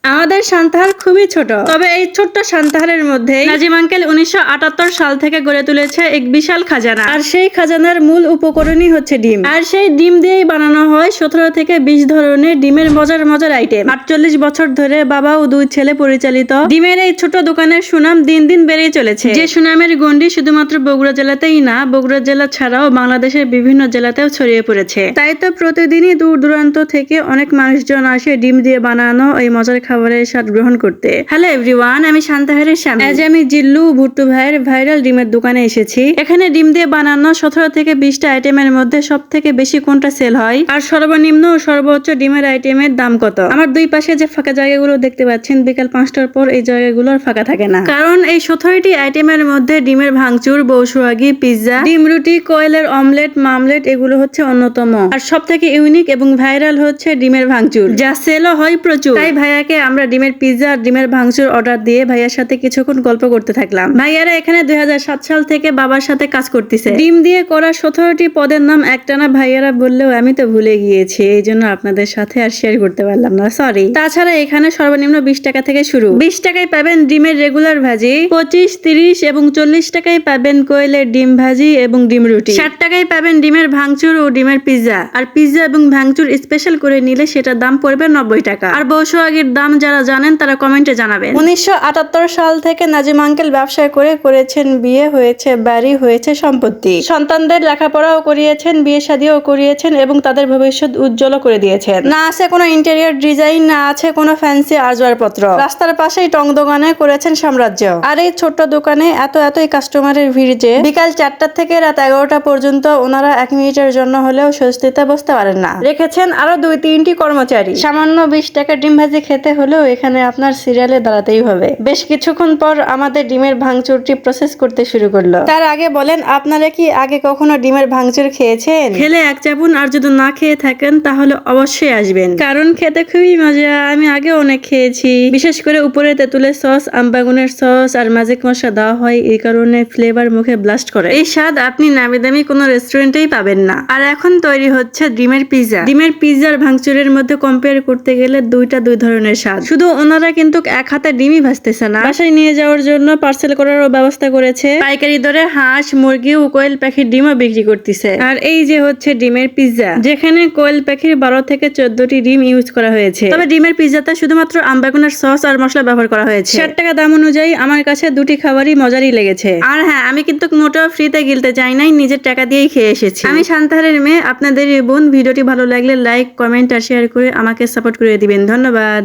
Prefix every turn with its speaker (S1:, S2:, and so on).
S1: আমাদের সান্তাহার খুবই ছোট, তবে এই ছোট্ট সান্তাহারের মধ্যে নাজিম আঙ্কেল 1978 সাল থেকে গড়ে তুলেছে এক বিশাল খাজানা। আর সেই খাজানার মূল উপকরণই হচ্ছে ডিম। আর সেই ডিম দিয়েই বানানো হয় 17 থেকে 20 ধরনের ডিমের মজার মজার আইটেম। 48 বছর ধরে বাবা ও দুই ছেলে পরিচালিত ডিমের এই ছোট দোকানের সুনাম দিন দিন বেড়েই চলেছে। যে সুনামের গণ্ডি শুধুমাত্র বগুড়া জেলাতেই না, বগুড়া জেলা ছাড়াও বাংলাদেশের বিভিন্ন জেলাতেও ছড়িয়ে পড়েছে। তাই তো প্রতিদিনই দূর দূরান্ত থেকে অনেক মানুষজন আসে ডিম দিয়ে বানানো এই মজার খাবারের স্বাদ গ্রহণ করতে। হ্যালো এভরিওয়ান, আমি সান্তাহারের স্বামী। আজ আমি জিল্লু ভুট্টু ভাইয়ের ভাইরাল ডিমের দোকানে এসেছি। এখানে ডিম দিয়ে বানানো 17 থেকে 20টা আইটেমের মধ্যে সব থেকে বেশি কোনটা সেল হয়, আর সর্বনিম্ন ও সর্বোচ্চ ডিমের আইটেমের দাম কত। আমার দুই পাশে যে ফাঁকা জায়গাগুলো দেখতে পাচ্ছেন, বিকাল 5টার পর এই জায়গাগুলো আর ফাঁকা থাকে না, কারণ এই 17টি আইটেমের মধ্যে ডিমের ভাঙচুর, বৌসুয়াগি, পিৎজা, ডিম রুটি, কোয়েলের অমলেট, মামলেট এগুলো হচ্ছে অন্যতম। আর সব থেকে ইউনিক এবং ভাইরাল হচ্ছে ডিমের ভাঙচুর, যা সেলও হয় প্রচুর। তাই ভাইয়াকে আমরা ডিমের পিৎজা আর ডিমের ভাঙচুর অর্ডার দিয়ে ভাইয়ার সাথে কিছুক্ষণ গল্প করতে থাকলাম। ভাইয়ারা এখানে 2007 সাল থেকে বাবার সাথে কাজ করতেছে। ডিম দিয়ে করা 17টি পদের নাম একটানা ভাইয়ারা বললেও আমি তো ভুলে গিয়েছি, এই জন্য আপনাদের সাথে আর শেয়ার করতে পারলাম না, সরি। তাছাড়া এখানে সর্বনিম্ন 20 টাকা থেকে শুরু। 20 টাকায় পাবেন ডিমের রেগুলার ভাজি, 25, 30 এবং 40 টাকায় পাবেন কোয়েলের ডিম ভাজি এবং ডিম রুটি, 60 টাকায় পাবেন ডিমের ভাঙচুর ও ডিমের পিৎজা। আর পিৎজা এবং ভাঙচুর স্পেশাল করে নিলে সেটার দাম পড়বে 90 টাকা। আর বৌসুয়াগির দাম যারা জানেন তারা কমেন্টে জানাবেন। 1978 সাল থেকে নাজিম আঙ্কেল ব্যবসা করেছেন বিয়ে, হয়েছে বাড়ি, হয়েছে সম্পত্তি, সন্তানদের লেখাপড়াও করিয়েছেন, বিয়ে শাদিও করিয়েছেন এবং তাদের ভবিষ্যৎ উজ্জ্বল করে দিয়েছেন। না আছে কোনো ইন্টেরিয়র ডিজাইন, না আছে কোনো ফ্যান্সি আসবাবপত্র। রাস্তার পাশেই টং দোকানে করেছেন সাম্রাজ্য। আর এই ছোট্ট দোকানে এতই কাস্টমারের ভিড় যে বিকাল 4টা থেকে রাত 11টা পর্যন্ত ওনারা 1 মিনিটের জন্য হলেও স্বস্তিতে বসতে পারেন না। রেখেছেন আরো 2-3টি কর্মচারী। সামান্য 20 টাকা ডিম ভাজি খেতে হলেও এখানে আপনার সিরিয়ালে দাঁড়াতেই হবে। বেশ কিছুক্ষণ পর আমাদের ডিমের ভাঙচুরটি প্রসেস করতে শুরু করলো। তার আগে বলেন, আপনারা কি আগে কখনো ডিমের ভাঙচুর খেয়েছেন? খেলে এক চাপুন, আর যদি না খেয়ে থাকেন তাহলে অবশ্যই আসবেন, কারণ খেতে খুবই মজা। আমি আগে অনেক খেয়েছি। বিশেষ করে উপরে তেঁতুলের সস, আমবাগুনের সস আর ম্যাজিক মশলা দেওয়া হয়, এই কারণে ফ্লেভার মুখে ব্লাস্ট করে। এই স্বাদ আপনি নামি দামি কোনো রেস্টুরেন্টেই পাবেন না। আর এখন তৈরি হচ্ছে ডিমের পিৎজা। ডিমের পিৎজার ভাঙচুরের মধ্যে কম্পেয়ার করতে গেলে দুই ধরনের স্বাদ। শুধু ওনারা কিন্তু এক হাতে ডিমই ভাজতেছে না, বাসায় নিয়ে যাওয়ার জন্য পার্সেল করারও ব্যবস্থা করেছে। পাইকারি দরে হাঁস, মুরগি ও কোয়েল পাখির ডিমও বিক্রি করতেছে। আর এই যে হচ্ছে ডিমের পিৎজা, যেখানে কোয়েল পাখির 12 থেকে 14টি ডিম ইউজ করা হয়েছে। তবে ডিমের পিৎজাতে শুধুমাত্র আমবাগুনের সস আর মশলা ব্যবহার করা হয়েছে। 60 টাকা দাম অনুযায়ী আমার কাছে দুটি খাবারই মজারই লেগেছে। আর হ্যাঁ, আমি কিন্তু মোটেও ফ্রিতে গিলতে যাই নাই, নিজের টাকা দিয়েই খেয়ে এসেছি। আমি সান্তাহারের মেয়ে, আপনাদের বোন। ভিডিওটি ভালো লাগলে লাইক, কমেন্ট আর শেয়ার করে আমাকে সাপোর্ট করে দিবেন। ধন্যবাদ।